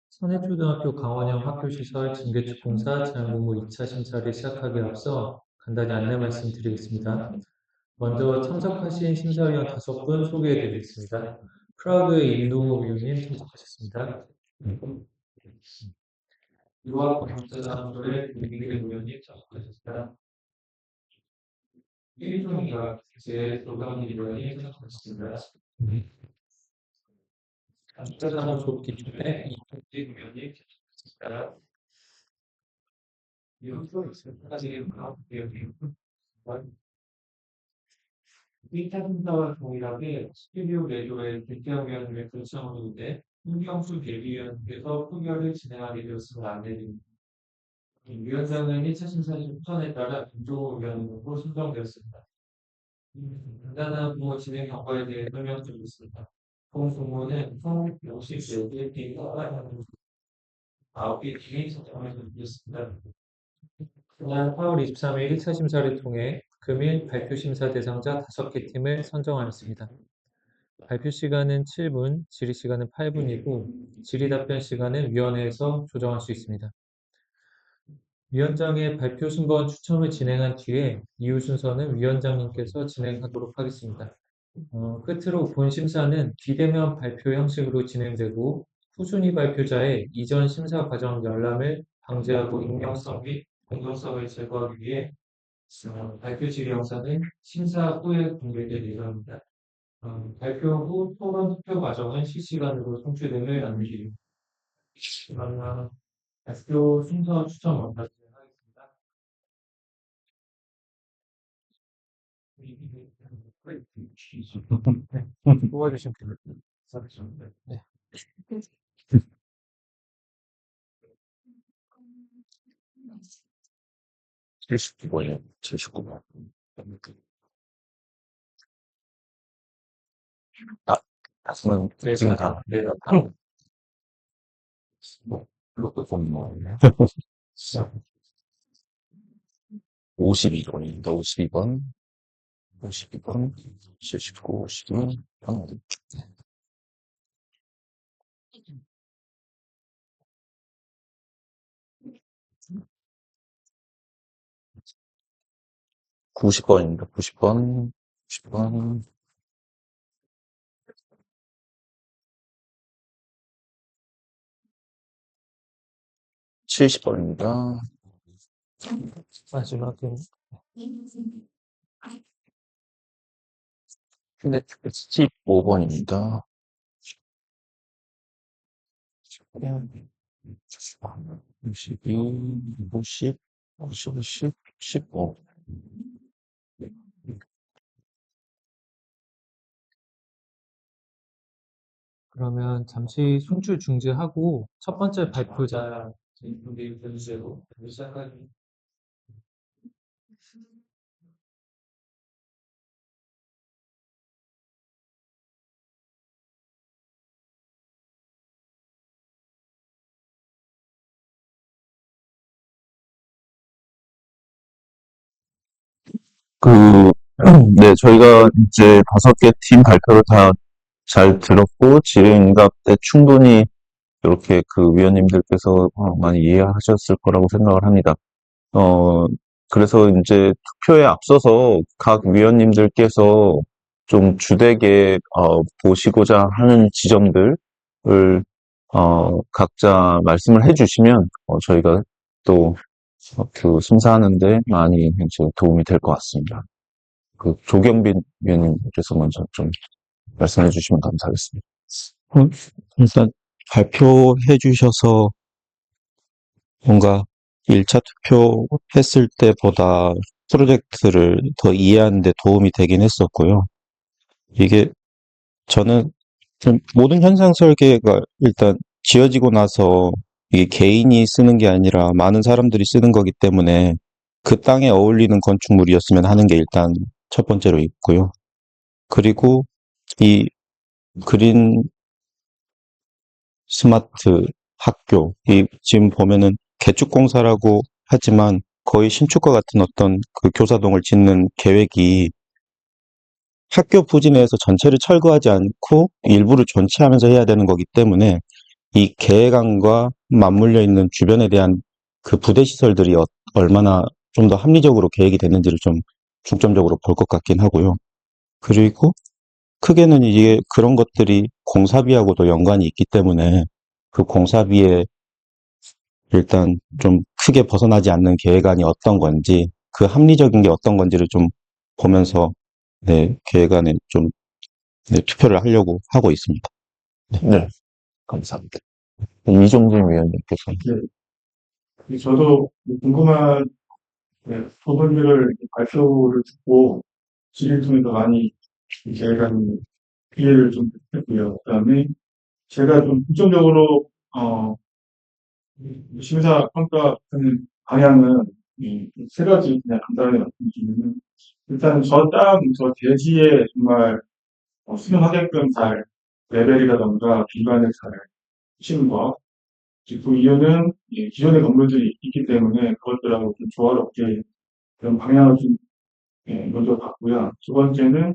선해초등학교 강원형 학교시설 증개축 공사 재활공모 2차 심사를 시작하기에 앞서 간단히 안내 말씀드리겠습니다. 먼저 참석하신 심사위원 5분 소개해드리겠습니다. 프라우드의 임동욱 위원님 참석하셨습니다. 유학 경제사무소의 김민길 위원님 참석하셨습니다. 일종이가 제 조강희 위원님 참석하셨습니다. 경제사무소 기준의 이동진 위원님 참석하셨습니다. 이차 심사와 동일하게 스튜디오 레조의 대표위원님의 결정으로인데 홍경수 대비위원께서 표결을 진행하게 되었음을 안내드립니다. 위원장은 1차 심사의 추천에 따라 김종호 위원으로 선정되었습니다. 간단한 공모 진행 경과에 대해 설명드리겠습니다. 본 공모는 총 54개 팀과 9개 팀이 선정을 드렸습니다. 지난 8월 23일 1차 심사를 통해 금일 발표 심사 대상자 5개 팀을 선정하였습니다. 발표 시간은 7분, 질의 시간은 8분이고 질의 답변 시간은 위원회에서 조정할 수 있습니다. 위원장의 발표 순번 추첨을 진행한 뒤에 이후 순서는 위원장님께서 진행하도록 하겠습니다. 끝으로 본 심사는 비대면 발표 형식으로 진행되고 후순위 발표자의 이전 심사 과정 열람을 방지하고 익명성 및 공정성을 제거하기 위해 발표 질의 영상은 심사 후에 공개될 예정입니다. 발표 후 토론 투표 과정은 실시간으로 송출됨을 안내드립니다. 그러면 발표 순서 추천 먼저 진행하겠습니다. 뽑아주시면 됩니다. 네. 79번이요. 79번. 지금 다. 네. 로또 뭐. 52번입니다. 52번. 52번. 79, 52번. 90번입니다. 90번. 90번. 70번입니다. 마지막은 근데 15번입니다. 52, 50, 50, 15. 그러면 잠시 송출 중지하고 첫 번째 발표자 분들 해주세요. 시작하겠습니다. 네, 저희가 이제 5개 팀 발표를 다 잘 들었고, 질의응답 때 충분히 이렇게 그 위원님들께서 많이 이해하셨을 거라고 생각을 합니다. 그래서 이제 투표에 앞서서 각 위원님들께서 좀 주되게, 보시고자 하는 지점들을, 각자 말씀을 해주시면, 저희가 또, 그 심사하는데 많이 이제 도움이 될 것 같습니다. 그 조경빈 위원님께서 먼저 좀 말씀해 주시면 감사하겠습니다. 일단 발표해 주셔서 뭔가 1차 투표했을 때보다 프로젝트를 더 이해하는 데 도움이 되긴 했었고요. 이게 저는 좀 모든 현상 설계가 일단 지어지고 나서 이게 개인이 쓰는 게 아니라 많은 사람들이 쓰는 거기 때문에 그 땅에 어울리는 건축물이었으면 하는 게 일단 첫 번째로 있고요. 그리고 이 그린 스마트 학교, 이 지금 보면은 개축공사라고 하지만 거의 신축과 같은 어떤 그 교사동을 짓는 계획이 학교 부지 내에서 전체를 철거하지 않고 일부를 존치하면서 해야 되는 거기 때문에 이 계획안과 맞물려 있는 주변에 대한 그 부대 시설들이 얼마나 좀 더 합리적으로 계획이 됐는지를 좀 중점적으로 볼 것 같긴 하고요. 그리고 크게는 이게 그런 것들이 공사비하고도 연관이 있기 때문에 그 공사비에 일단 좀 크게 벗어나지 않는 계획안이 어떤 건지, 그 합리적인 게 어떤 건지를 좀 보면서 네, 계획안에 좀 네, 투표를 하려고 하고 있습니다. 네, 감사합니다. 이종진 위원님께서. 저도 궁금한 부분들을 발표를 듣고 질의를 통해서 많이 약간 이해를 좀 했고요. 그다음에 제가 좀 긍정적으로 심사 평가하는 방향은 세 가지 그냥 간단하게 말씀드리면 일단 저 대지에 정말 수능하게끔 잘 레벨이라던가 기반을 잘 치는 거. 그 이유는 기존의 건물들이 있기 때문에 그것들하고 좀 조화롭게 그런 방향을 좀 먼저 봤고요. 두 번째는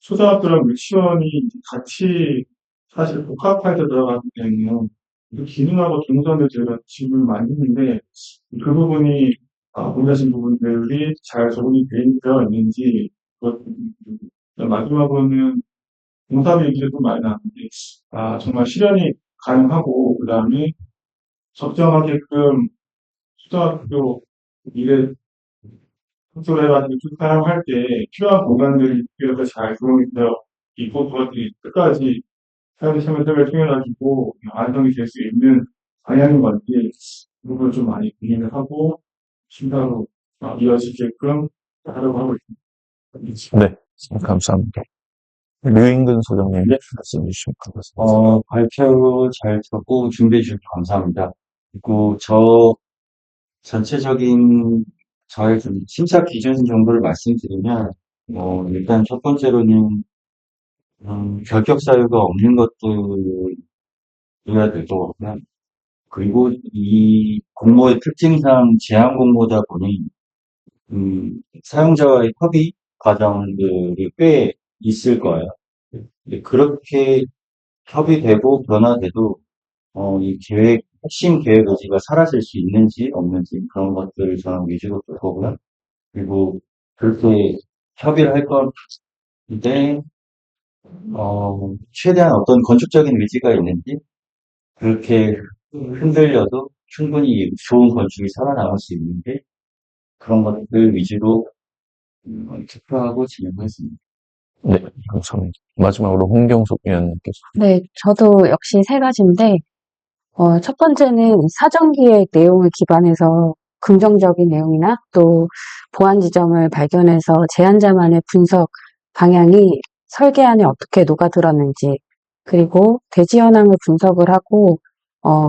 초등학교랑 유치원이 이제 같이 사실 복합해서 들어가기 때문에 그 기능하고 동선을 저희가 지금 많이 했는데 그 부분이 공유하신 부분들이 잘 적응이 되어 있는지 마지막으로는 공사비 얘기가 좀 많이 나왔는데 정말 실현이 가능하고 그다음에 적정하게끔 초등학교 미래 학교를 해가지고 사용할 때 필요한 공간들이 그래서 잘 조성이 되어 있고 그것들이 끝까지 사용자 참여를 통해가지고 완성이 될 수 있는 방향인 건지 그 부분을 좀 많이 고민을 하고 심사로 이어지게끔 하려고 하고 있습니다. 네, 감사합니다. 류인근 소장님 말씀 주시면 감사합니다. 발표 잘 듣고 준비해 주셔서 감사합니다. 그리고 전체적인 저의 좀 심사 기준 정도를 말씀드리면, 일단 첫 번째로는, 결격 사유가 없는 것들이어야 될 것 같고요. 그리고 이 공모의 특징상 제한 공모다 보니, 사용자와의 협의 과정들이 꽤 있을 거예요. 그렇게 협의되고 변화돼도 이 핵심 계획 의지가 사라질 수 있는지 없는지 그런 것들을 저는 위주로 볼 거고요. 그리고 그렇게 협의를 할 건데, 최대한 어떤 건축적인 의지가 있는지, 그렇게 흔들려도 충분히 좋은 건축이 살아남을 수 있는지, 그런 것들 위주로 투표하고 진행하겠습니다. 네, 감사합니다. 마지막으로 홍경숙 위원님께서. 네, 저도 역시 세 가지인데, 첫 번째는 사전기획 내용을 기반해서 긍정적인 내용이나 또 보완 지점을 발견해서 제안자만의 분석 방향이 설계안에 어떻게 녹아들었는지, 그리고 대지 현황을 분석을 하고,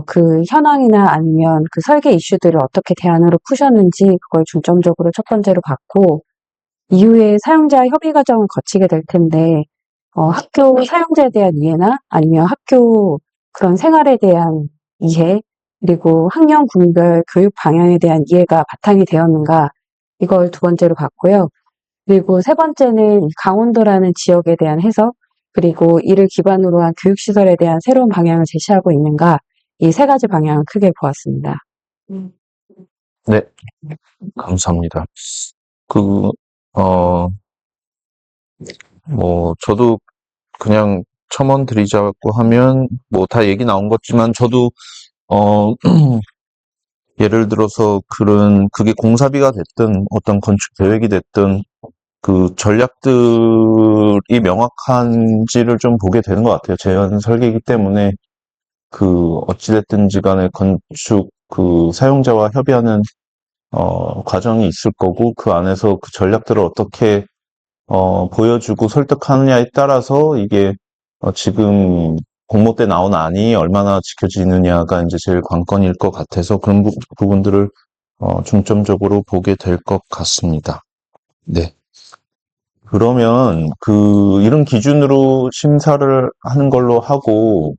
그 현황이나 아니면 그 설계 이슈들을 어떻게 대안으로 푸셨는지 그걸 중점적으로 첫 번째로 봤고, 이후에 사용자 협의 과정을 거치게 될 텐데, 학교 사용자에 대한 이해나 아니면 학교 그런 생활에 대한 이해, 그리고 학년 군별 교육 방향에 대한 이해가 바탕이 되었는가, 이걸 두 번째로 봤고요. 그리고 세 번째는 강원도라는 지역에 대한 해석, 그리고 이를 기반으로 한 교육시설에 대한 새로운 방향을 제시하고 있는가, 이 세 가지 방향을 크게 보았습니다. 네, 감사합니다. 저도 그냥 첨언 드리자고 하면, 다 얘기 나온 것지만, 저도, 예를 들어서 그게 공사비가 됐든, 어떤 건축 계획이 됐든, 그 전략들이 명확한지를 좀 보게 되는 것 같아요. 제한 설계이기 때문에, 어찌됐든지 간에 건축, 사용자와 협의하는, 과정이 있을 거고, 그 안에서 그 전략들을 어떻게 보여주고 설득하느냐에 따라서 이게 지금 공모 때 나온 안이 얼마나 지켜지느냐가 이제 제일 관건일 것 같아서 그런 부분들을 중점적으로 보게 될 것 같습니다. 네. 그러면 이런 기준으로 심사를 하는 걸로 하고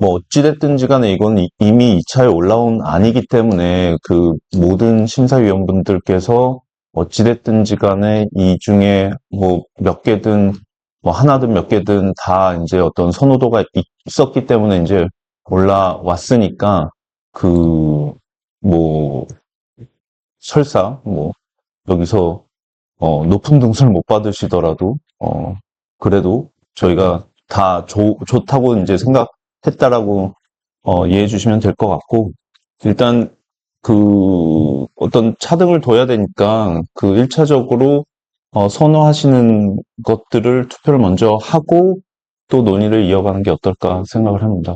어찌됐든지 간에 이건 이미 2차에 올라온 안이기 때문에 모든 심사위원분들께서 어찌됐든지 간에 이 중에 몇 개든 하나든 몇 개든 다 이제 어떤 선호도가 있었기 때문에 이제 올라왔으니까, 뭐, 설사, 여기서, 높은 등수를 못 받으시더라도, 그래도 저희가 다 좋다고 이제 생각했다라고, 이해해 주시면 될 것 같고, 일단, 어떤 차등을 둬야 되니까, 1차적으로, 선호하시는 것들을 투표를 먼저 하고, 또 논의를 이어가는 게 어떨까 생각을 합니다.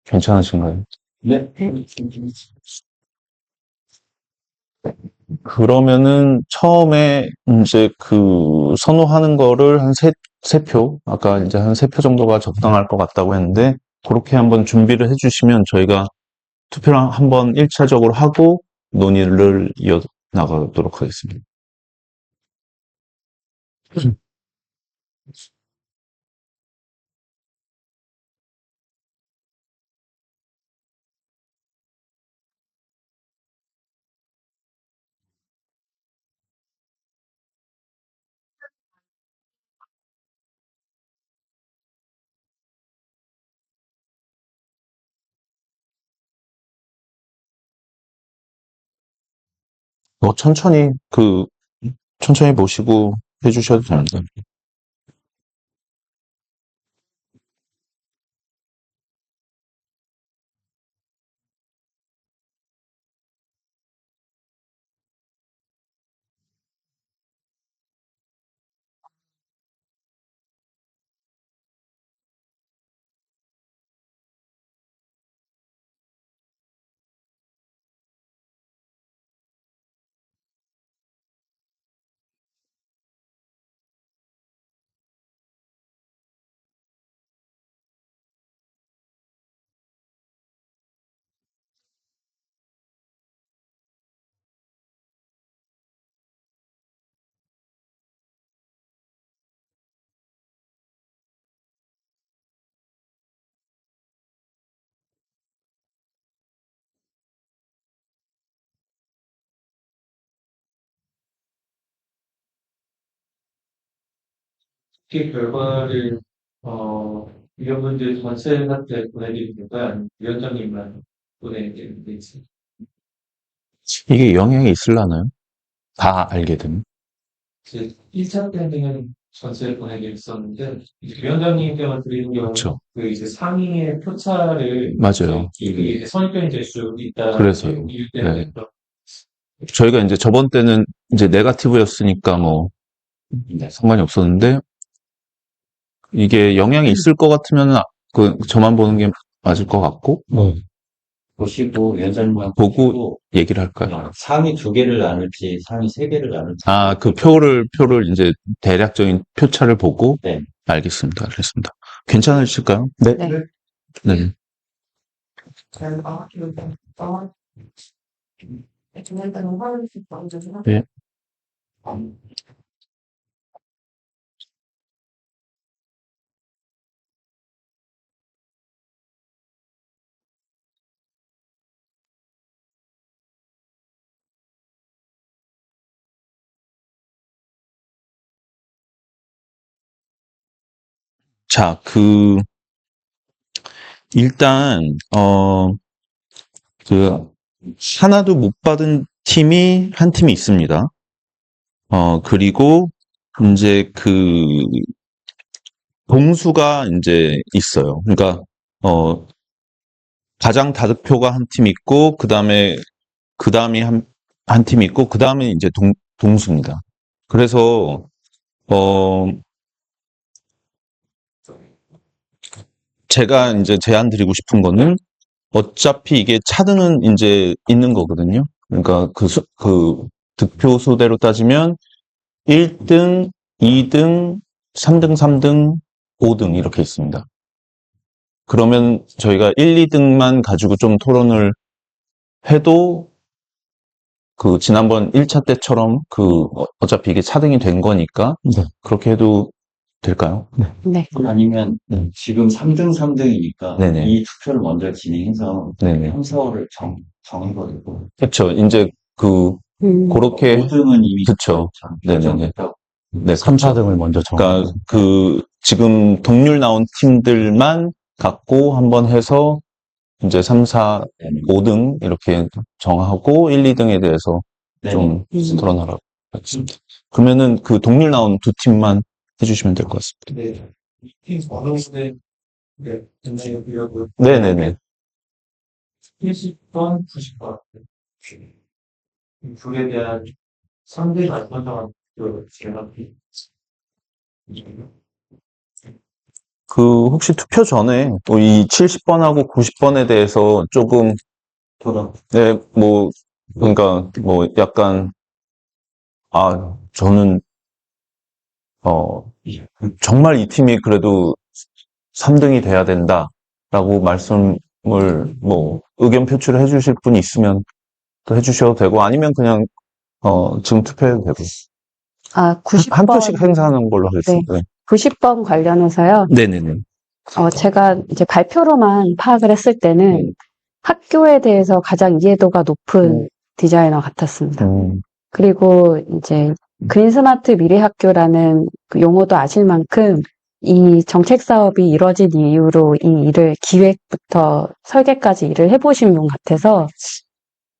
괜찮으신가요? 네. 그러면은 처음에 이제 선호하는 거를 한 세 표, 아까 이제 한 세 표 정도가 적당할 것 같다고 했는데, 그렇게 한번 준비를 해주시면 저희가 투표를 한번 1차적으로 하고 논의를 이어나가도록 하겠습니다. 천천히, 천천히 보시고 해주셔도 됩니다. 특히 결과를, 위원분들 전체한테 보내드리는 건가요? 아니면 위원장님만 보내드리는 건지. 이게 영향이 있을라나요? 다 알게 되면? 이제 1차 때는 전체를 보내드렸었는데, 이제 위원장님께만 드리는 경우는 그렇죠. 이제 상위의 표차를 맞아요. 이게 선입견이 될 수 있다. 그래서요. 이유 때문에 네. 저희가 이제 저번 때는 이제 네거티브였으니까 상관이 없었는데, 이게 영향이 있을 것 같으면 저만 보는 게 맞을 것 같고, 보시고, 위원장님과 보고 얘기를 할까요? 상위 2개를 나눌지, 상위 3개를 나눌지. 표를 이제 대략적인 표차를 보고, 네. 알겠습니다. 알겠습니다. 괜찮으실까요? 네. 네. 네. 네. 자, 일단, 하나도 못 받은 팀이 한 팀이 있습니다. 그리고, 이제 동수가 이제 있어요. 그러니까, 가장 다득표가 한 팀 있고, 그 다음이 한 팀 있고, 그 다음에 이제 동수입니다. 그래서, 제가 이제 제안 드리고 싶은 거는, 어차피 이게 차등은 이제 있는 거거든요. 그러니까 득표 수대로 따지면 1등, 2등, 3등, 3등, 5등 이렇게 있습니다. 그러면 저희가 1, 2등만 가지고 좀 토론을 해도 지난번 1차 때처럼 어차피 이게 차등이 된 거니까 그렇게 해도 될까요? 네. 아니면 지금 3등, 3등이니까 네네. 이 투표를 먼저 진행해서 네네. 3, 4월을 정해버리고 그렇죠. 이제 그렇게 5등은 이미 그쵸. 네네네. 결정됐다고. 네, 3, 4등을 먼저 그러니까 지금 동률 나온 팀들만 갖고 한번 해서 이제 3, 4, 5등 이렇게 정하고 1, 2등에 대해서 좀 토론하라고 했습니다. 그러면은 그 동률 나온 두 팀만 해주시면 될 것 같습니다. 네. 이팀 어느새 네, 굉장히 비교고 네네네. 70번, 90번. 이 둘에 대한 상대 맞선정한 그 제가 그 혹시 투표 전에 또 이 70번하고 90번에 대해서 조금 토론. 네, 뭐 그러니까 뭐 약간 저는 정말 이 팀이 그래도 3등이 돼야 된다라고 말씀을 뭐 의견 표출을 해주실 분이 있으면 또 해주셔도 되고 아니면 그냥 지금 투표해도 되고 한 90번, 표씩 행사하는 걸로 하겠습니다. 네. 90번 관련해서요. 네네네. 제가 이제 발표로만 파악을 했을 때는 학교에 대해서 가장 이해도가 높은 디자이너 같았습니다. 그리고 이제 그린 스마트 미래학교라는 그 용어도 아실 만큼 이 정책 사업이 이뤄진 이후로 이 일을 기획부터 설계까지 일을 해보신 분 같아서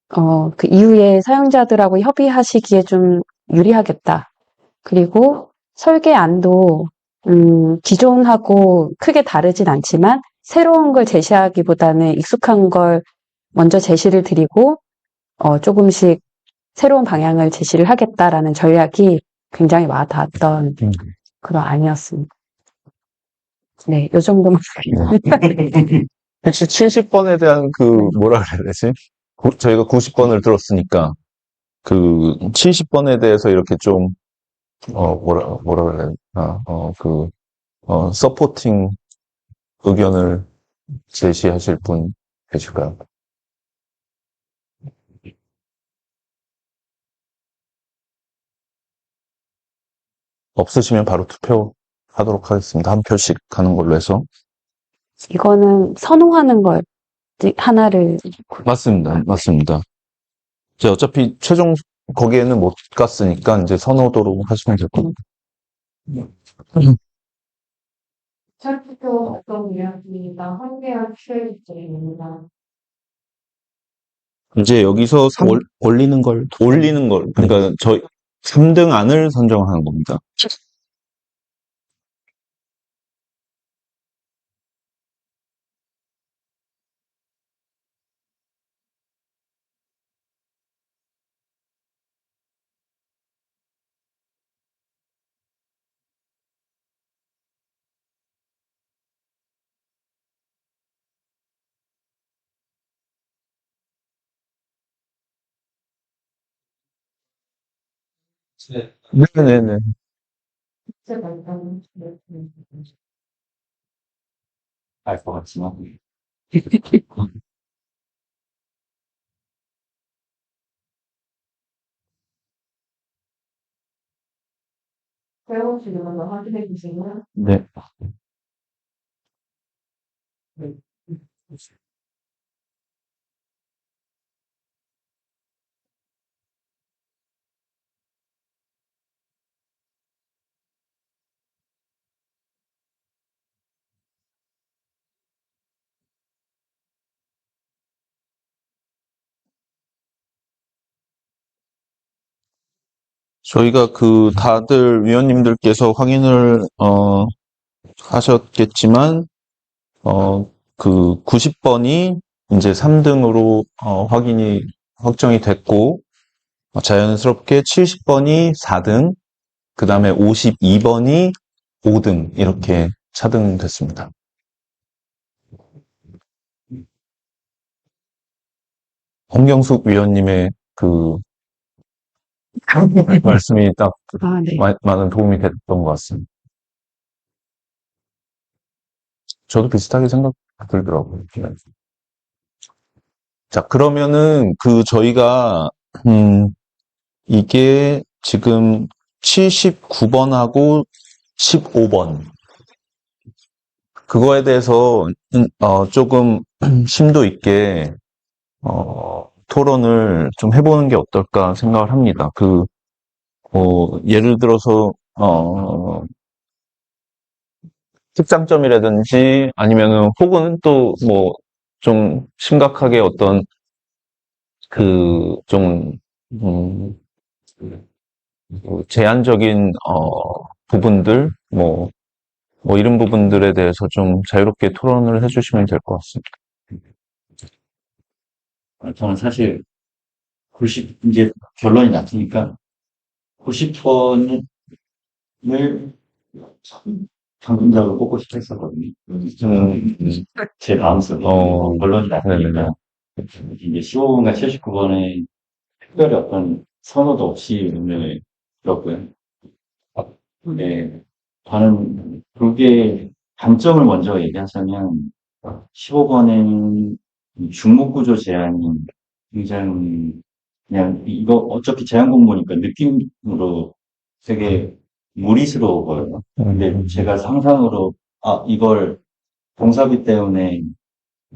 그 이후에 사용자들하고 협의하시기에 좀 유리하겠다. 그리고 설계안도 기존하고 크게 다르진 않지만 새로운 걸 제시하기보다는 익숙한 걸 먼저 제시를 드리고 조금씩 새로운 방향을 제시를 하겠다라는 전략이 굉장히 와닿았던 그런 안이었습니다. 네, 요 정도만. 혹시 70번에 대한 그 뭐라 그래야 되지? 저희가 90번을 들었으니까 그 70번에 대해서 이렇게 좀 뭐라 그래야 되나 서포팅 의견을 제시하실 분 계실까요? 없으시면 바로 투표하도록 하겠습니다. 한 표씩 가는 걸로 해서. 이거는 선호하는 걸 하나를 맞습니다. 맞습니다. 이제 어차피 최종 거기에는 못 갔으니까 이제 선호도로 하시면 될 것 같아요. 철투표 어떤 이야기가 한계와 취해입니다. 이제 여기서 올리는 걸 올리는 걸, 그러니까 저희 3등 안을 선정하는 겁니다. 네. 네네네. 알 것 같지만. 배우시는 거 확인해 주시면 네. 저희가 그 다들 위원님들께서 확인을 하셨겠지만 그 90번이 이제 3등으로 확정이 됐고 자연스럽게 70번이 4등, 그 다음에 52번이 5등 이렇게 차등됐습니다. 홍경숙 위원님의 그 말씀이 딱 네. 많은 도움이 됐던 것 같습니다. 저도 비슷하게 생각 들더라고요. 자, 그러면은 그 저희가 이게 지금 79번하고 15번 그거에 대해서 조금 심도 있게 토론을 좀 해보는 게 어떨까 생각을 합니다. 예를 들어서 특장점이라든지 아니면은 혹은 또 뭐 좀 심각하게 어떤 좀 음, 뭐 제한적인 부분들 뭐 이런 부분들에 대해서 좀 자유롭게 토론을 해주시면 될 것 같습니다. 저는 사실 이제 결론이 났으니까 90번을 당첨자로 뽑고 싶어 했었거든요. 제 마음속에 결론이 났으니까 이제 15번과 79번에 특별히 어떤 선호도 없이 오늘 들었고요. 네, 저는 그게 단점을 먼저 얘기하자면 15번엔 중목구조 제한이 굉장히 그냥 이거 어차피 제한 공부니까 느낌으로 되게 무리스러워 보여요. 근데 제가 상상으로 이걸 공사비 때문에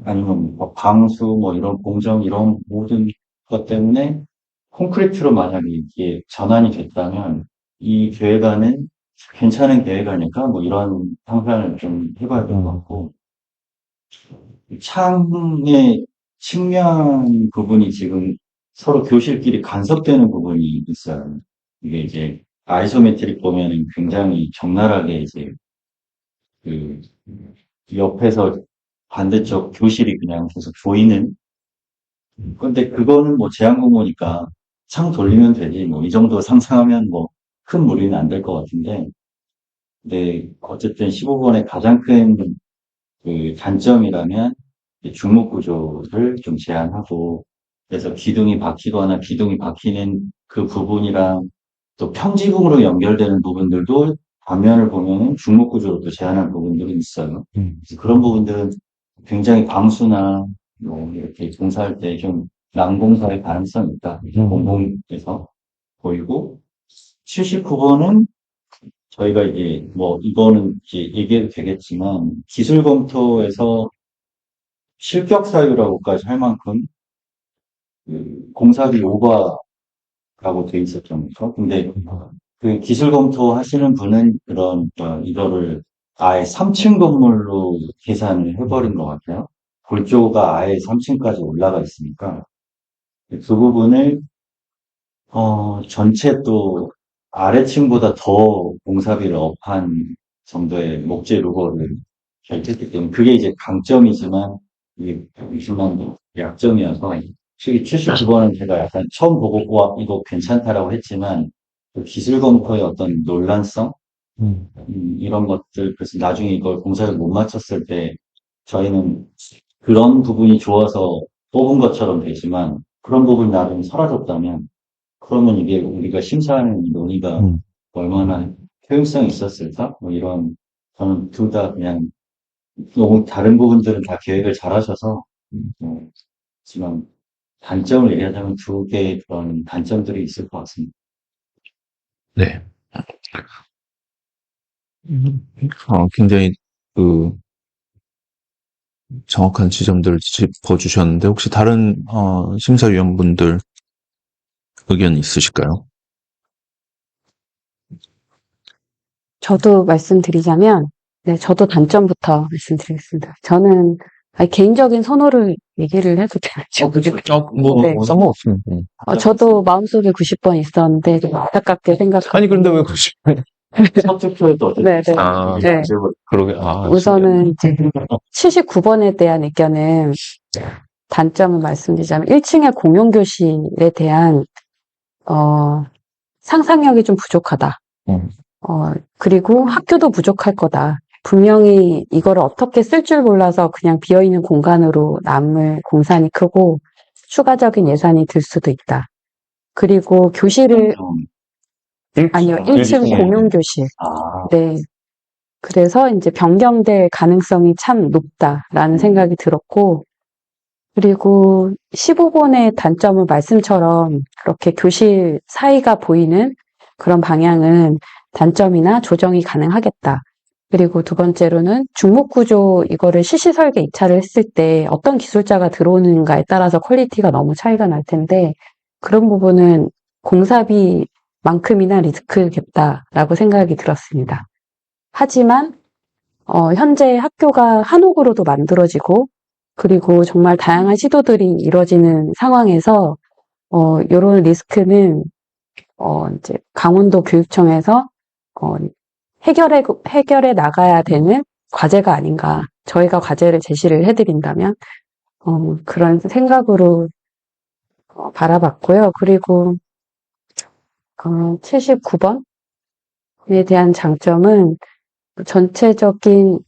아니면 뭐 방수 뭐 이런 공정 이런 모든 것 때문에 콘크리트로 만약에 이게 전환이 됐다면 이 계획안은 괜찮은 계획안일까? 뭐 이런 상상을 좀 해봐야 될 것 같고 창의 측면 부분이 지금 서로 교실끼리 간섭되는 부분이 있어요. 이게 이제 아이소메트릭 보면은 굉장히 적나라하게 이제 그 옆에서 반대쪽 교실이 그냥 계속 보이는. 근데 그거는 뭐 제한 공모니까 창 돌리면 되지. 뭐 이 정도 상상하면 뭐 큰 무리는 안 될 것 같은데. 근데 어쨌든 15번의 가장 큰 그 단점이라면 중목 구조를 좀 제한하고 그래서 기둥이 박히거나 기둥이 박히는 그 부분이랑 또 평지붕으로 연결되는 부분들도 반면을 보면은 중목 구조로도 제한한 부분들이 있어요. 그래서 그런 부분들은 굉장히 방수나 뭐 이렇게 공사할 때 좀 난공사의 가능성이 있다. 공공에서 보이고 79번은 저희가 이제 뭐 이거는 이제 얘기해도 되겠지만 기술 검토에서 실격 사유라고까지 할 만큼 그 공사비 오버라고 돼 있었죠. 근데 그 기술 검토 하시는 분은 그런 이거를 아예 3층 건물로 계산을 해버린 것 같아요. 골조가 아예 3층까지 올라가 있으니까 그 부분을 전체 또 아래층보다 더 공사비를 업한 정도의 목재 루거를 결제했기 때문에 그게 이제 강점이지만 이게 20만 약점이어서 79번은 제가 약간 처음 보고 와 이거 괜찮다라고 했지만 그 기술 검토의 어떤 논란성 이런 것들 그래서 나중에 이걸 공사를 못 마쳤을 때 저희는 그런 부분이 좋아서 뽑은 것처럼 되지만 그런 부분이 나중에 사라졌다면 그러면 이게 우리가 심사하는 이 논의가 얼마나 효용성이 있었을까? 뭐 이런, 저는 둘 다 그냥 너무 다른 부분들은 다 계획을 잘 하셔서, 지금 단점을 얘기하자면 두 개의 그런 단점들이 있을 것 같습니다. 네. 굉장히 정확한 지점들을 짚어주셨는데 혹시 다른 심사위원분들 의견 있으실까요? 저도 말씀드리자면, 네, 저도 단점부터 말씀드리겠습니다. 저는 개인적인 선호를 얘기를 해도 되나요? 네. 상관없습니다. 저도 마음속에 90번 있었는데 좀 안타깝게 생각하고. 아니, 그런데 왜 90번? 첫 투표에도 어쨌든 네, 네. 네. 그러게, 우선은 이제 79번에 대한 의견은 단점을 말씀드리자면 1층의 공용교실에 대한 상상력이 좀 부족하다. 그리고 학교도 부족할 거다. 분명히 이거를 어떻게 쓸 줄 몰라서 그냥 비어있는 공간으로 남을 공산이 크고 추가적인 예산이 들 수도 있다. 그리고 교실을 아니요, 1층 공용교실. 네. 그래서 이제 변경될 가능성이 참 높다라는 생각이 들었고, 그리고 15번의 단점은 말씀처럼 그렇게 교실 사이가 보이는 그런 방향은 단점이나 조정이 가능하겠다. 그리고 두 번째로는 중목구조 이거를 시시설계 입찰을 했을 때 어떤 기술자가 들어오는가에 따라서 퀄리티가 너무 차이가 날 텐데 그런 부분은 공사비만큼이나 리스크겠다라고 생각이 들었습니다. 하지만 현재 학교가 한옥으로도 만들어지고, 그리고 정말 다양한 시도들이 이루어지는 상황에서, 요런 리스크는, 이제 강원도 교육청에서, 해결해 나가야 되는 과제가 아닌가. 저희가 과제를 제시를 해드린다면, 그런 생각으로 바라봤고요. 그리고, 79번에 대한 장점은 전체적인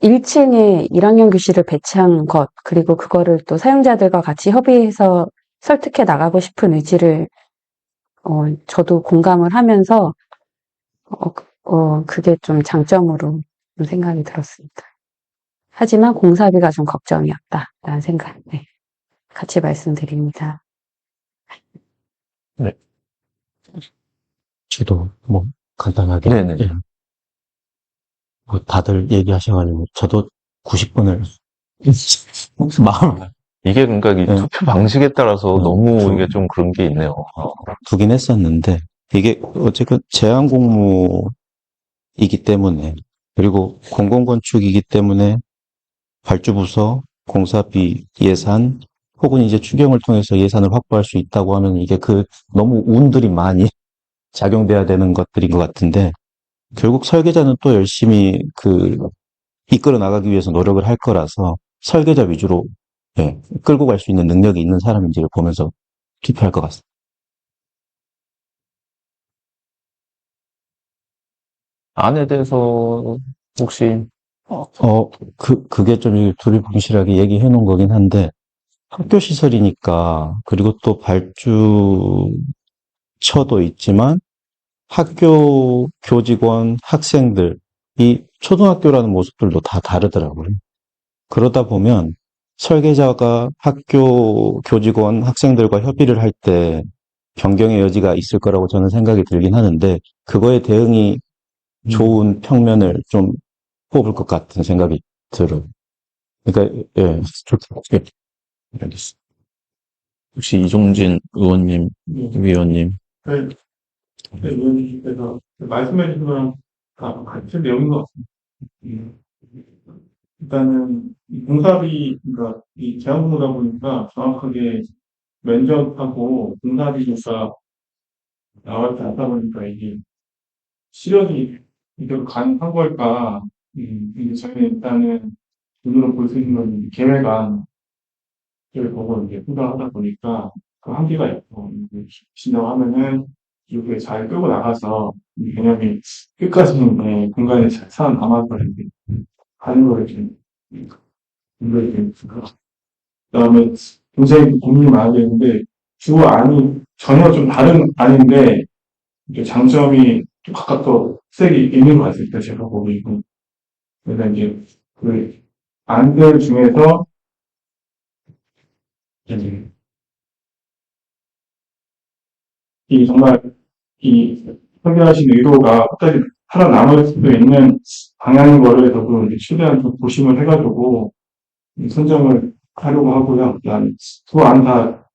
1층에 1학년 교실을 배치한 것, 그리고 그거를 또 사용자들과 같이 협의해서 설득해 나가고 싶은 의지를, 저도 공감을 하면서, 그게 좀 장점으로 좀 생각이 들었습니다. 하지만 공사비가 좀 걱정이었다라는 생각, 네. 같이 말씀드립니다. 저도 뭐 간단하게 네네. 예. 뭐 다들 얘기하셔가지고 저도 90분을 마음 이게 그러니까 이 네. 투표 방식에 따라서 너무 좀 이게 좀 그런 게 있네요. 두긴 했었는데 이게 어쨌든 제한 공무이기 때문에 그리고 공공건축이기 때문에 발주부서 공사비 예산 혹은 이제 추경을 통해서 예산을 확보할 수 있다고 하면 이게 너무 운들이 많이 작용돼야 되는 것들인 것 같은데 결국 설계자는 또 열심히 이끌어 나가기 위해서 노력을 할 거라서 설계자 위주로 예, 끌고 갈 수 있는 능력이 있는 사람인지를 보면서 투표할 것 같습니다. 안에 대해서 혹시 그게 좀 두리뭉실하게 얘기해 놓은 거긴 한데 학교 시설이니까 그리고 또 발주처도 있지만 학교 교직원 학생들 이 초등학교라는 모습들도 다 다르더라고요. 그러다 보면 설계자가 학교 교직원 학생들과 협의를 할 때 변경의 여지가 있을 거라고 저는 생각이 들긴 하는데 그거에 대응이 좋은 평면을 좀 뽑을 것 같은 생각이 들어요. 그러니까 예, 알겠습니다. 혹시 이종진 의원님, 위원님. 네, 의원님께서 말씀해 주신 거랑 다 같은 내용인 것 같습니다. 일단은 이 공사비, 그러니까 이 제한공무다 보니까 정확하게 면접하고 공사비가 나와 있지 않다 보니까 이게 실력이 이대로 가능한 걸까? 이게 저희는 일단은 눈으로 볼 수 있는 건 계획안을 보고 이제 생각하다 보니까 그 한계가 있고, 진행하면은 이렇게 잘 끌고 나가서 이 개념이 끝까지 공간에 잘 살아남아서 이렇게 가는 거를 좀 분별이 되니까. 그다음에 굉장히 고민이 많이 되는데 두 안이 전혀 좀 다른 안인데 이게 장점이 좀 각각 색이 있는 것 같습니다. 제가 보기에는. 그래서 이제 그 안들 중에서 이제 이 정말 이 설계하신 의도가 끝까지 살아남을 수도 있는 방향인 거를 저도 이제 최대한 좀 고심을 해가지고 선정을 하려고 하고요. 그다음에 두 안 다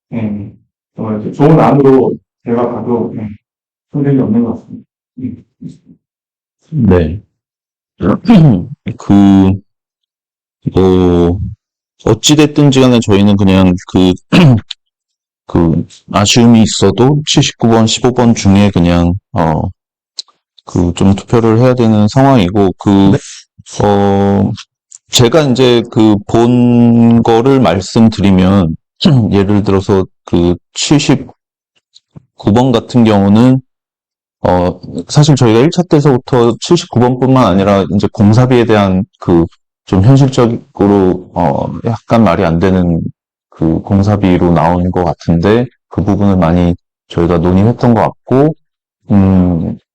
정말 이제 좋은 안으로 제가 봐도 손색이 없는 것 같습니다. 네. 어찌됐든지 간에 저희는 그냥 아쉬움이 있어도 79번, 15번 중에 그냥, 좀 투표를 해야 되는 상황이고, 제가 이제 본 거를 말씀드리면, 예를 들어서 79번 같은 경우는, 사실 저희가 1차 때서부터 79번뿐만 아니라 이제 공사비에 대한 좀 현실적으로, 약간 말이 안 되는 공사비로 나온 것 같은데, 그 부분을 많이 저희가 논의했던 것 같고,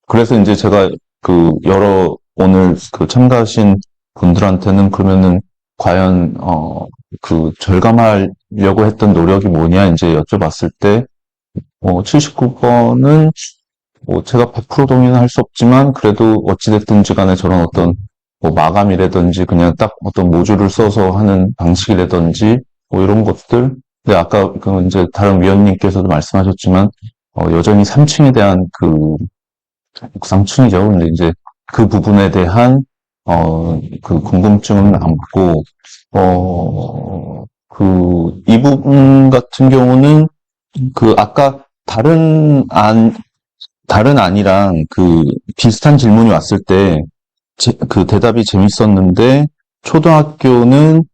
그래서 이제 제가 오늘 참가하신 분들한테는 그러면은 과연, 절감하려고 했던 노력이 뭐냐 이제 여쭤봤을 때, 79번은 제가 100% 동의는 할 수 없지만 그래도 어찌됐든지 간에 저런 어떤 마감이라든지 그냥 딱 어떤 모듈을 써서 하는 방식이라든지 이런 것들. 근데 아까 이제 다른 위원님께서도 말씀하셨지만 여전히 3층에 대한 3층이죠. 근데 이제 그 부분에 대한 그 궁금증은 남고, 이 부분 같은 경우는 아까 다른 안이랑 비슷한 질문이 왔을 때 대답이 재밌었는데, 초등학교는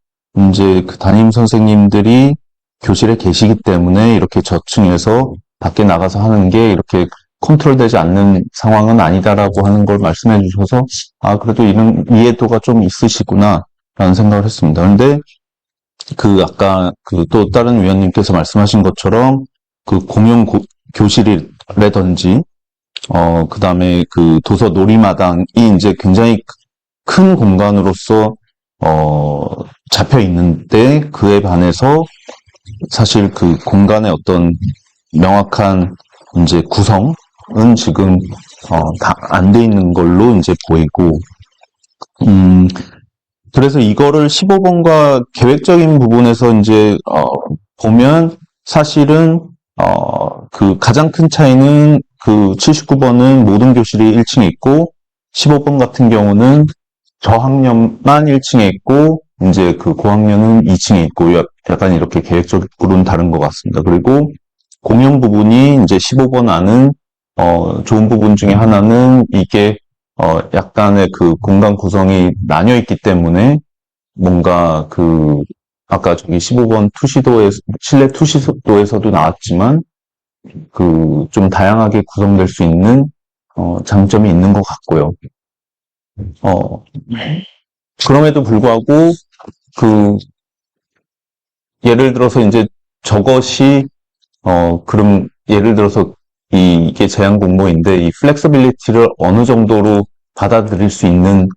이제 담임 선생님들이 교실에 계시기 때문에 이렇게 저층에서 밖에 나가서 하는 게 이렇게 컨트롤되지 않는 상황은 아니다라고 하는 걸 말씀해 주셔서, 그래도 이런 이해도가 좀 있으시구나, 라는 생각을 했습니다. 그런데 아까 또 다른 위원님께서 말씀하신 것처럼 공용 교실이라든지, 그 다음에 도서 놀이마당이 이제 굉장히 큰 공간으로서, 잡혀 있는데, 그에 반해서 사실 공간의 어떤 명확한 이제 구성은 지금, 다 안 돼 있는 걸로 이제 보이고, 그래서 이거를 15번과 계획적인 부분에서 이제, 보면 사실은, 가장 큰 차이는 79번은 모든 교실이 1층에 있고, 15번 같은 경우는 저학년만 1층에 있고, 이제 고학년은 2층에 있고, 약간 이렇게 계획적으로는 다른 것 같습니다. 그리고 공용 부분이 이제 15번 안은, 좋은 부분 중에 하나는 이게, 약간의 공간 구성이 나뉘어 있기 때문에, 뭔가 아까 저기 15번 실내 투시도에서도 나왔지만, 좀 다양하게 구성될 수 있는, 장점이 있는 것 같고요. 그럼에도 불구하고, 예를 들어서 이제 저것이, 그럼 예를 들어서 이게 제한 공모인데 이 플렉서빌리티를 어느 정도로 받아들일 수 있는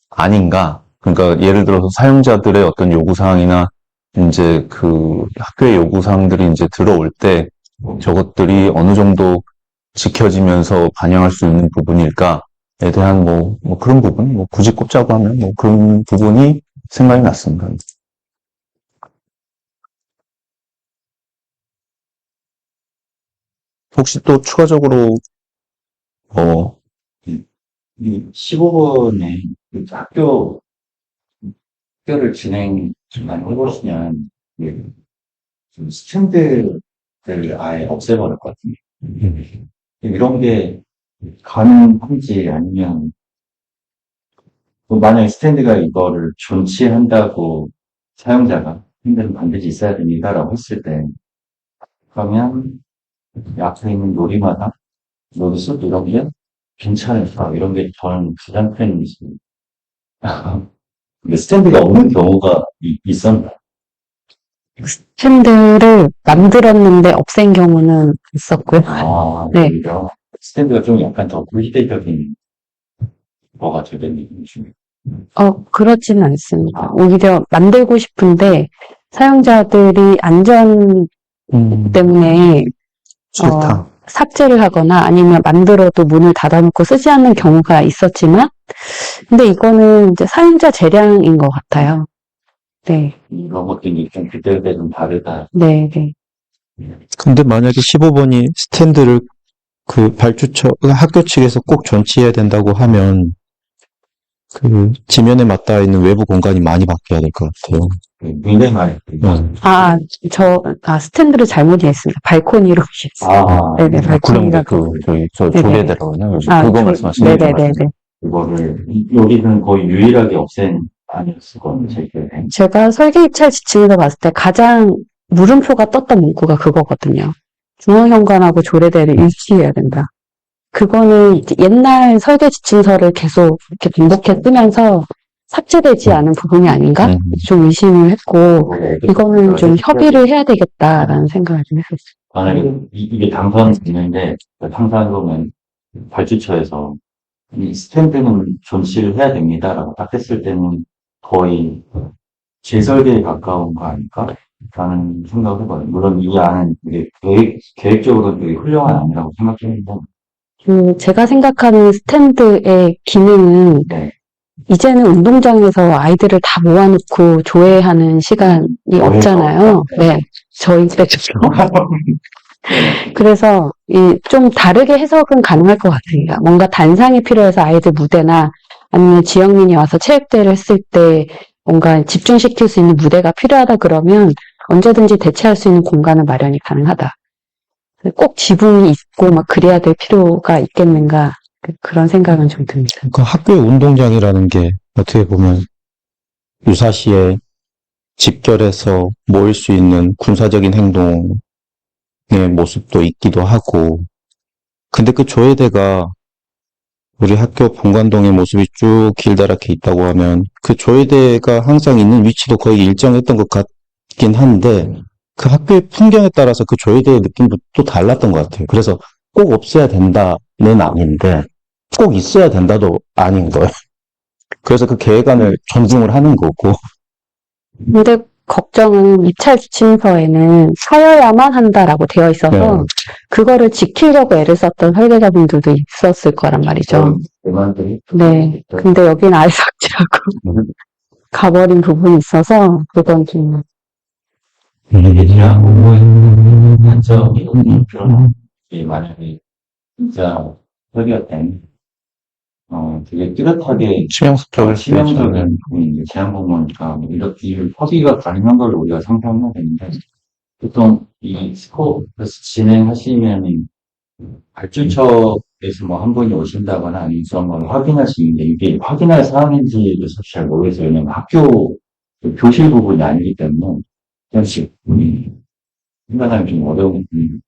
아닌가? 그러니까 예를 들어서 사용자들의 어떤 요구사항이나 이제 학교의 요구사항들이 이제 들어올 때 저것들이 어느 정도 지켜지면서 반영할 수 있는 부분일까에 대한 그런 부분, 굳이 꼽자고 하면 그런 부분이 생각이 났습니다. 혹시 또 추가적으로, 이 15번에 학교를 진행 많이 해보시면, 좀 스탠드를 아예 없애버렸거든요. 이런 게 가능한지 아니면, 만약에 스탠드가 이거를 존치한다고 사용자가 스탠드는 반드시 있어야 됩니다라고 했을 때, 그러면 앞에 있는 놀이마당, 놀이숲 이런 게 괜찮을까? 이런 게 저는 가장 큰 의심입니다. 근데 스탠드가 없는 경우가 있었나요? 스탠드를 만들었는데 없앤 경우는 있었고요. 네. 오히려 스탠드가 좀 약간 더 구시대적인 거가 되는 느낌이십니까? 그렇지는 않습니다. 오히려 만들고 싶은데 사용자들이 안전 때문에 싫다. 삭제를 하거나 아니면 만들어도 문을 닫아놓고 쓰지 않는 경우가 있었지만, 근데 이거는 이제 사용자 재량인 것 같아요. 네, 이런 것들이 좀 그때그때 좀 다르다. 네, 네. 근데 만약에 15번이 스탠드를 학교 측에서 꼭 존치해야 된다고 하면, 지면에 맞닿아 있는 외부 공간이 많이 바뀌어야 될 것 같아요. 굉장히 많이. 스탠드를 잘못 이해했습니다. 발코니로 이해했어요. 네네, 발코니가 저희 네네. 조례대로는 그거 말씀하시는 거죠? 네네네네. 이거를, 여기는 거의 유일하게 없앤 아니었을거든요, 제 기억에. 제가 설계 입찰 지침에서 봤을 때 가장 물음표가 떴던 문구가 그거거든요. 중앙현관하고 조례대를 일치해야 된다. 그거는 이제 옛날 설계 지침서를 계속 이렇게 반복해 쓰면서 삭제되지 않은 부분이 아닌가? 좀 의심을 했고, 이거는 좀 협의를 해야 되겠다라는 생각을 좀 했었어요. 만약에 이게 당선됐는데, 당선으로는 발주처에서 이 스탠드는 존치를 해야 됩니다라고 딱 했을 때는 거의 재설계에 가까운 거 아닐까? 라는 생각을 해봐요. 물론 이 안은 되게 계획적으로 되게 훌륭한 안이라고 생각했는데, 제가 생각하는 스탠드의 기능은 네. 이제는 운동장에서 아이들을 다 모아놓고 조회하는 시간이 없잖아요. 네. 저희 때도. 그래서 좀 다르게 해석은 가능할 것 같아요. 뭔가 단상이 필요해서 아이들 무대나 아니면 지역민이 와서 체육대회를 했을 때 뭔가 집중시킬 수 있는 무대가 필요하다 그러면 언제든지 대체할 수 있는 공간은 마련이 가능하다. 꼭 지붕이 있고 막 그래야 될 필요가 있겠는가 그런 생각은 좀 듭니다. 그 학교의 운동장이라는 게 어떻게 보면 유사시에 집결해서 모일 수 있는 군사적인 행동의 모습도 있기도 하고, 근데 그 조회대가 우리 학교 본관동의 모습이 쭉 길다랗게 있다고 하면 그 조회대가 항상 있는 위치도 거의 일정했던 것 같긴 한데 그 학교의 풍경에 따라서 그 조회대의 느낌도 또 달랐던 것 같아요. 그래서 꼭 없애야 된다는 아닌데 꼭 있어야 된다도 아닌 거예요. 그래서 그 계획안을 존중을 하는 거고. 근데 걱정은 입찰 지침서에는 사여야만 한다라고 되어 있어서 그거를 지키려고 애를 썼던 설계자분들도 있었을 거란 말이죠. 대만들이 네. 근데 여기는 아예 삭제하고 가버린 부분이 있어서 그건 좀 이게 대한 공부의 단점이 없는 만약에 진짜 설계가 된 되게 뚜렷하게 치명적일 수 있죠. 치명적인 부분인데 제한 공무원이니까 뭐 이렇게 협의가 가능한 걸 우리가 상상해야 되는데 보통 이 스코어에서 진행하시면 발주처에서 뭐 한 분이 오신다거나 아니면 그런 걸 확인할 수 있는데 이게 확인할 사항인지도 사실 잘 모르겠어요. 왜냐면 학교 그 교실 부분이 아니기 때문에 그냥 생각하기 좀 어려운 부분이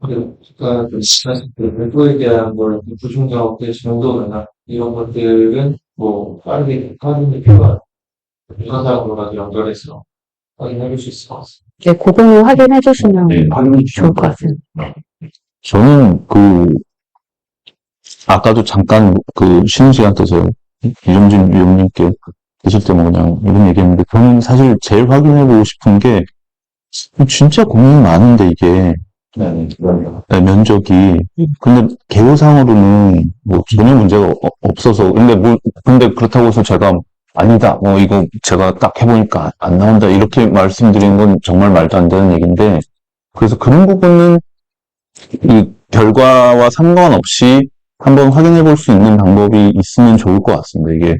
그러니까 사실 그 별도에 대한 걸 부중작업의 정도나 이런 것들은 뭐 빠르게 확인이 필요한 유사사항으로라도 연결해서 확인해 줄 수 있을 것 같습니다. 네, 그거는 확인해 주시면 확인해 좋을 것 같습니다. 저는 아까도 잠깐 쉬는 시간 때서 이정진 위원님께 드실 때 뭐 그냥 이런 얘기했는데, 저는 사실 제일 확인해보고 싶은 게, 진짜 고민이 많은데, 이게, 네, 네, 면적이. 근데 개요상으로는 뭐 전혀 문제가 없어서. 근데 그렇다고 해서 제가 아니다. 이거 제가 딱 해보니까 안 나온다. 이렇게 말씀드린 건 정말 말도 안 되는 얘기인데, 그래서 그런 부분은 이 결과와 상관없이 한번 확인해 볼 수 있는 방법이 있으면 좋을 것 같습니다. 이게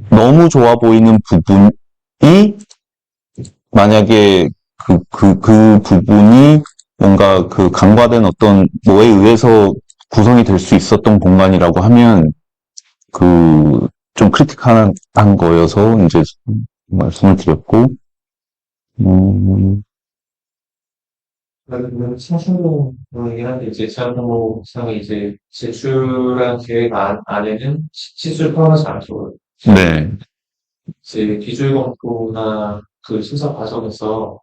너무 좋아 보이는 부분이 만약에 그 부분이 뭔가 간과된 어떤 뭐에 의해서 구성이 될 수 있었던 공간이라고 하면 좀 크리티컬한 거여서 이제 말씀을 드렸고, 그러면 사실이긴 한데 이제 제한공모상을 이제 제출한 계획 안에는 시술 포함하지 않죠. 네. 이제 기술 검토나 그 심사 과정에서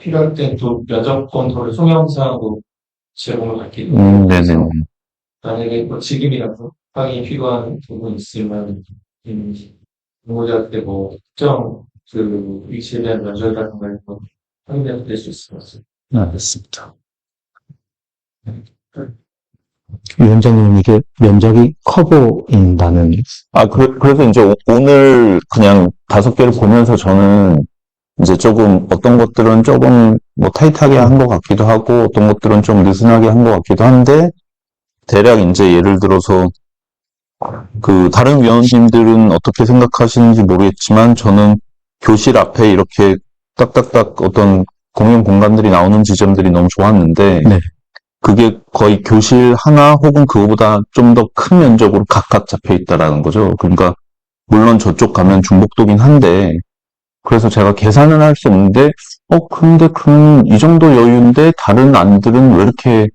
필요할 땐 또 면접 검토를 송영상으로 제공을 받기 때문에 네네. 만약에 뭐 지금이라도 확인이 필요한 부분이 있으면 공모자한테 뭐 특정 그 위치에 대한 면접 같은 걸 확인해 낼 수 있을 것 같습니다. 알겠습니다. 위원장님, 이게 면적이 커 보인다는, 그래서 이제 오늘 그냥 5개를 보면서 저는 이제 조금 어떤 것들은 조금 뭐 타이트하게 한 것 같기도 하고 어떤 것들은 좀 느슨하게 한 것 같기도 한데, 대략 이제 예를 들어서 다른 위원님들은 어떻게 생각하시는지 모르겠지만 저는 교실 앞에 이렇게 딱딱딱 어떤 공용 공간들이 나오는 지점들이 너무 좋았는데, 네. 그게 거의 교실 하나 혹은 그거보다 좀 더 큰 면적으로 각각 잡혀 있다라는 거죠. 그러니까 물론 저쪽 가면 중복도긴 한데, 그래서 제가 계산은 할 수 없는데, 근데 이 정도 여유인데 다른 안들은 왜 이렇게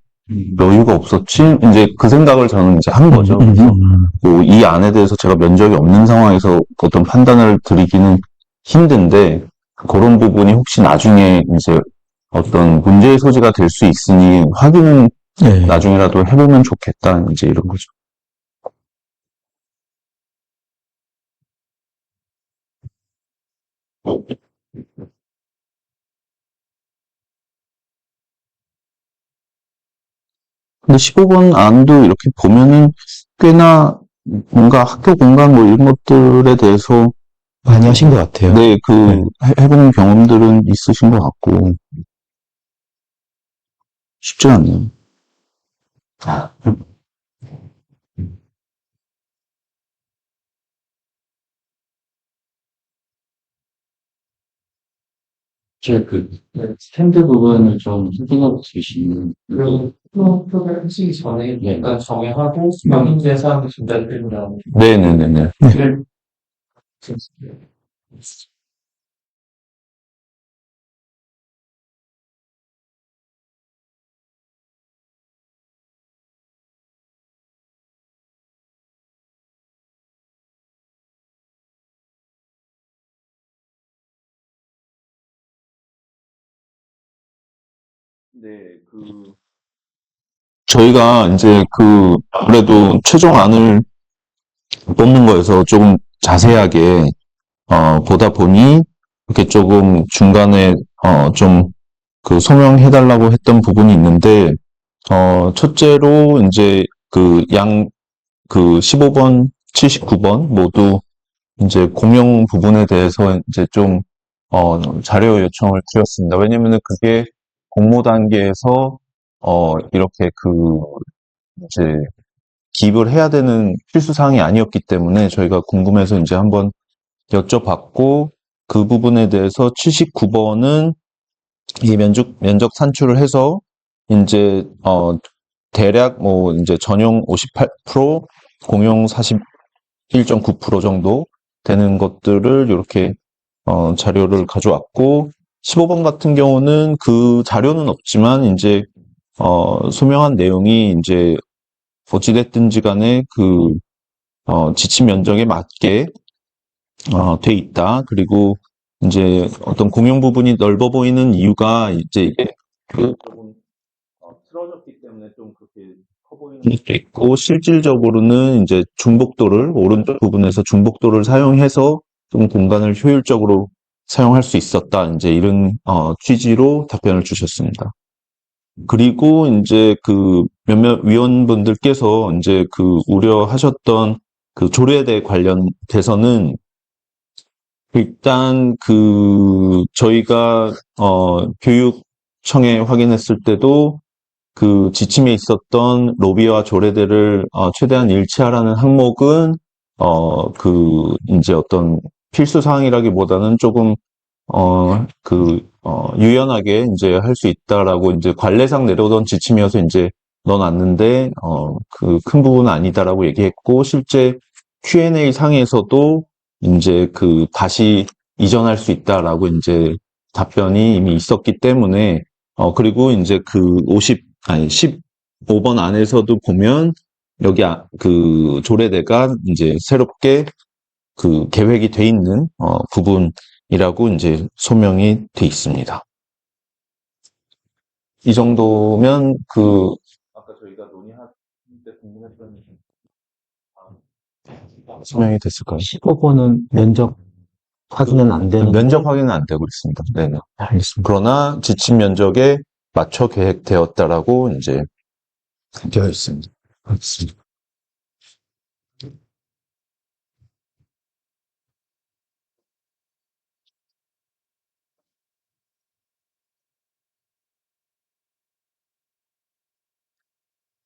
여유가 없었지? 이제 그 생각을 저는 이제 한 거죠. 그래서 이 안에 대해서 제가 면적이 없는 상황에서 어떤 판단을 드리기는 힘든데, 그런 부분이 혹시 나중에 이제 어떤 문제의 소지가 될 수 있으니 확인은 네. 나중에라도 해보면 좋겠다. 이제 이런 거죠. 근데 15번 안도 이렇게 보면은 꽤나 뭔가 학교 공간 뭐 이런 것들에 대해서 많이 하신 것 같아요. 네, 해본 경험들은 있으신 것 같고 쉽지 않네요. 스탠드 부분을 좀 확인해 주시면, 그리고 프로그램 하시기 전에 일단 정의하고 수명 대상 전달드리면 네네네네. 저희가 이제 그래도 최종안을 뽑는 거에서 조금 자세하게, 보다 보니, 이렇게 조금 중간에, 좀 소명해달라고 했던 부분이 있는데, 첫째로 이제 15번, 79번 모두 이제 공용 부분에 대해서 이제 좀, 자료 요청을 드렸습니다. 왜냐면은 그게 공모 단계에서, 이렇게 이제 기입을 해야 되는 필수 사항이 아니었기 때문에 저희가 궁금해서 이제 한번 여쭤봤고, 그 부분에 대해서 79번은 이 면적 산출을 해서 이제 대략 뭐 이제 전용 58%, 공용 41.9% 정도 되는 것들을 이렇게 자료를 가져왔고, 15번 같은 경우는 그 자료는 없지만 이제 소명한 내용이 이제 어찌됐든지 간에 지침 면적에 맞게 돼 있다. 그리고 이제 어떤 공용 부분이 넓어 보이는 이유가 이제 이게 조금 틀어졌기 때문에 좀 그렇게 커 보이는 것도 있고, 실질적으로는 이제 중복도를 오른쪽 부분에서 중복도를 사용해서 좀 공간을 효율적으로 사용할 수 있었다. 이제 이런 취지로 답변을 주셨습니다. 그리고 이제 몇몇 위원분들께서 이제 우려하셨던 조례대 관련돼서는 일단 저희가 교육청에 확인했을 때도 지침에 있었던 로비와 조례대를 최대한 일치하라는 항목은 이제 어떤 필수 사항이라기보다는 조금 유연하게 이제 할 수 있다라고 이제 관례상 내려오던 지침이어서 이제 넣어놨는데, 큰 부분은 아니다라고 얘기했고, 실제 Q&A 상에서도 이제 다시 이전할 수 있다라고 이제 답변이 이미 있었기 때문에, 그리고 이제 15번 안에서도 보면, 여기 조례대가 이제 새롭게 계획이 돼 있는, 부분이라고 이제 소명이 돼 있습니다. 이 정도면 아까 저희가 논의할 때 궁금했던 소명이 됐을까요? 15번은 면적 확인은 안 되는 면적 확인은 안 되고 있습니다. 네. 알겠습니다. 그러나 지침 면적에 맞춰 계획되었다라고 이제 되어 있습니다. 알겠습니다.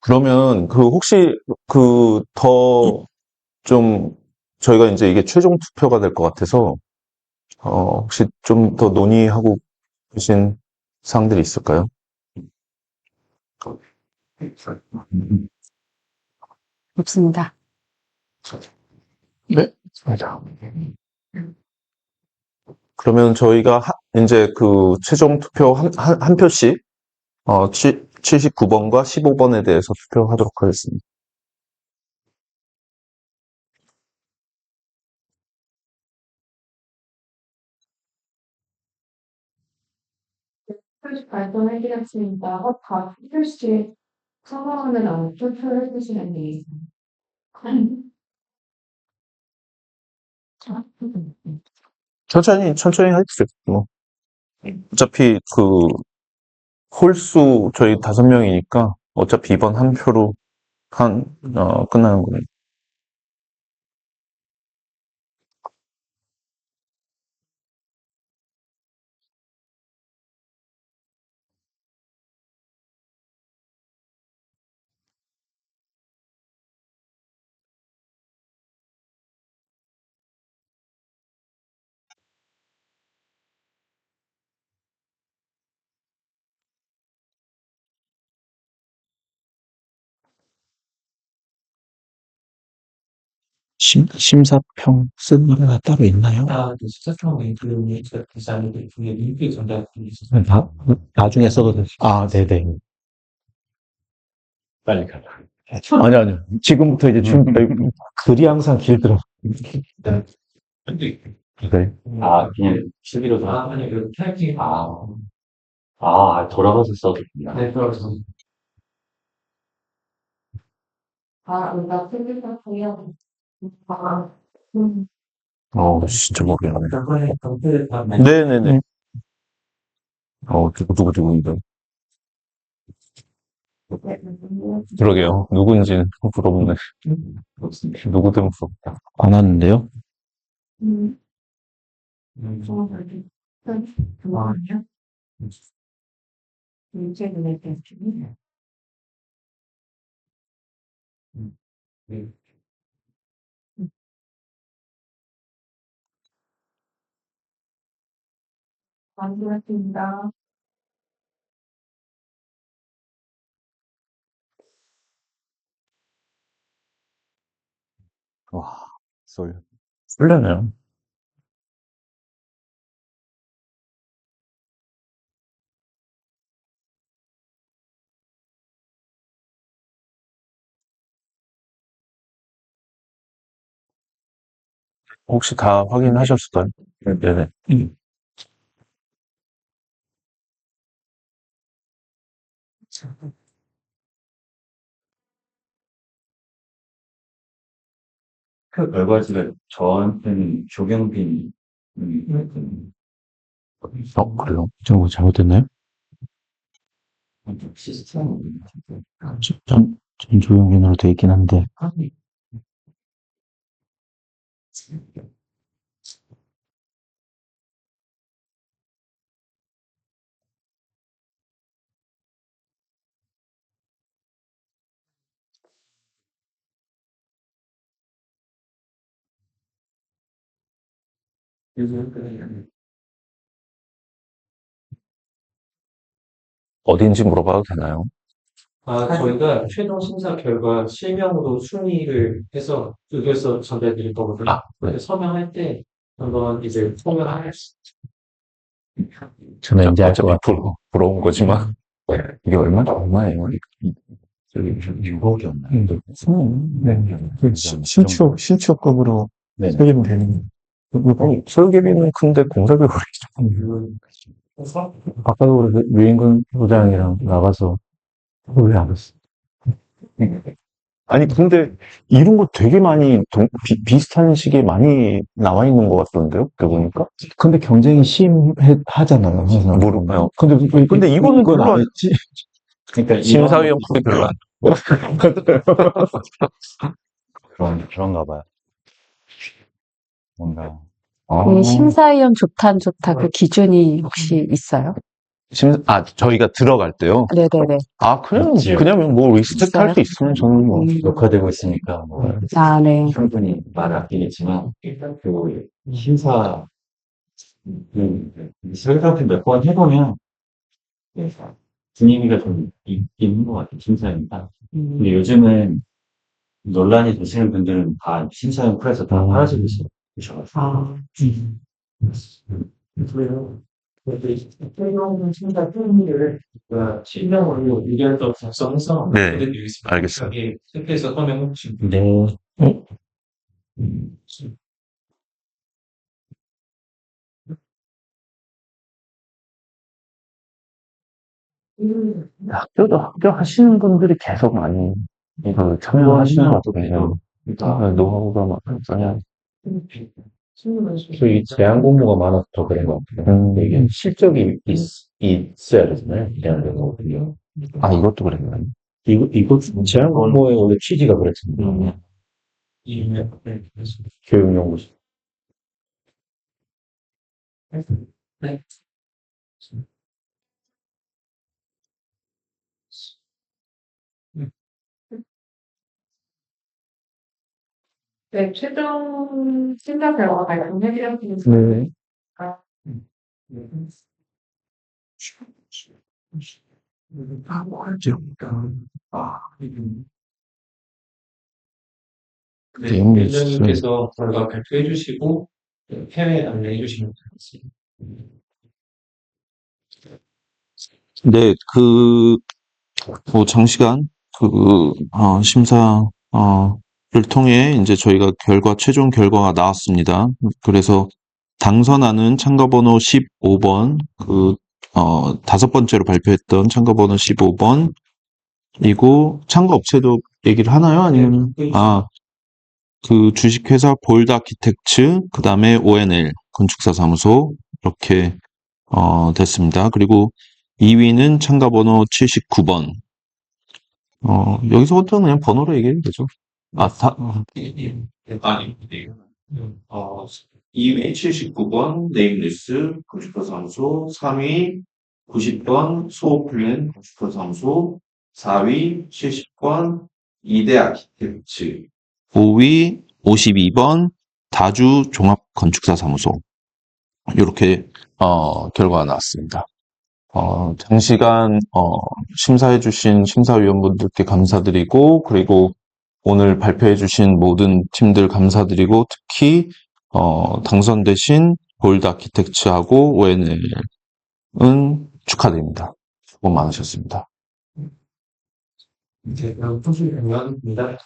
그러면 혹시 더 좀 저희가 이제 이게 최종 투표가 될 것 같아서 혹시 좀 더 논의하고 계신 사항들이 있을까요? 없습니다. 네, 맞아. 그러면 저희가 이제 최종 투표 한 표씩 79번과 15번에 대해서 투표하도록 하겠습니다. 표시 발송해드렸습니다. 다 표시 선언을 안 투표해 주시면 되겠습니다. 천천히 해주세요. 뭐. 어차피 홀수 저희 5명이니까 어차피 이번 한 표로 끝나는 거예요. 심사평 쓴 노래가 따로 있나요? 그 시사청의 그림이 디자인이 중에 링크 전달이 있어서 나중에 써도 돼. 아, 네네. 빨리 가자. 아니요. 지금부터 이제 글이 항상 길더라고. 근데 네. 아, 그냥 실비로 아니 그 타이핑 돌아가서 써줬구나. 네 그래서 나 생각하고요. 진짜 모르겠네. 결과에 검토를 다 네네네. 두구두구두구, 이거. 그러게요. 누구인지 물어보네. 누구든 부럽다. 안 왔는데요? 좋아하냐? 이제 눈에 띄는 만들었습니다. 와, 설레네요. 혹시 다 확인하셨을까요? 네네. 그 결과지가 저한테는 조경빈, 그래요? 제가 뭐 잘못했나요? 시스템, 전 조용빈으로 돼 있긴 한데. 어딘지 물어봐도 되나요? 저희가 최종 심사 결과 실명으로 순위를 해서 의견서 전달드릴 거거든요. 네. 근데 서명할 때 한번 이제 서명할 저는 이제 알 것 어차피 같아요. 부러운 거지만. 이게 얼마예요? 저기 6억이었나요? 네. 신축급으로 네. 살리면 되는 거. 설계비는 큰데 공사비 아까도 그래서 유인근 소장이랑 나가서 왜 안 했어? 아니, 근데 이런 거 되게 많이 비슷한 시기에 많이 나와 있는 것 같던데요? 보니까? 근데 경쟁이 심하잖아요. 항상. 모르나요? 근데 이거는 이건 별로 안 했지. 그러니까 심사위원 풀이 별로 안. 그런가 봐요. 뭔가. 그 심사위원 좋다, 안 좋다, 그 기준이 혹시 있어요? 저희가 들어갈 때요? 네네네. 그냥 뭐 리스펙트 할 수 있으면 저는 뭐. 녹화되고 있으니까 뭐 네. 충분히 말을 아끼겠지만 일단 그 심사 설계를 몇 번 해보면 분위기가 좀 있는 것 같아요. 심사위원이다. 근데 요즘은 논란이 되시는 분들은 다 심사위원 풀에서 다 사라지고 계셔가지고 그래요. 최종 심사 순위를 실명으로 의견서 작성해서 네, 보내드리겠습니다. 알겠습니다. 여기 택배에서 서명 혹시 네. 학교 하시는 분들이 계속 많이 참여하시는 것 같아요. 노하우가 많아요. 저희 제한 공모가 많아서 더 그런 것 같아요. 이게 실적이 있어야 되잖아요. 제한 공모가. 이것도 그랬나요? 이거 제한 공모의 원래 취지가 그랬잖아요. 교육연구소. 네. 네, 최종 심사 결과 발표해드렸습니다. 네. 뭐하죠? 네, 네임리스. 위원장님께서 결과 발표해 주시고 해외 안내해 주시면 되겠습니다. 네, 뭐 장시간 심사를 통해 이제 저희가 최종 결과가 나왔습니다. 그래서 당선안은 참가번호 15번, 다섯 번째로 발표했던 참가번호 15번이고, 참가업체도 얘기를 하나요? 아니면, 그 주식회사 볼드아키텍츠, 그 다음에 ONL 건축사 사무소, 이렇게, 됐습니다. 그리고 2위는 참가번호 79번. 여기서부터 그냥 번호로 얘기해도 되죠. 아닙니다. 2위 79번 네임리스 건축사무소, 3위 90번 소플랜 건축사무소, 4위 70번 이대 아키텍츠, 5위 52번 다주 종합건축사 사무소. 이렇게, 결과가 나왔습니다. 장시간, 심사해주신 심사위원분들께 감사드리고, 그리고 오늘 발표해주신 모든 팀들 감사드리고, 특히, 당선되신 볼드 아키텍츠하고 ONL은 축하드립니다. 수고 많으셨습니다. 이제 소식 공연입니다.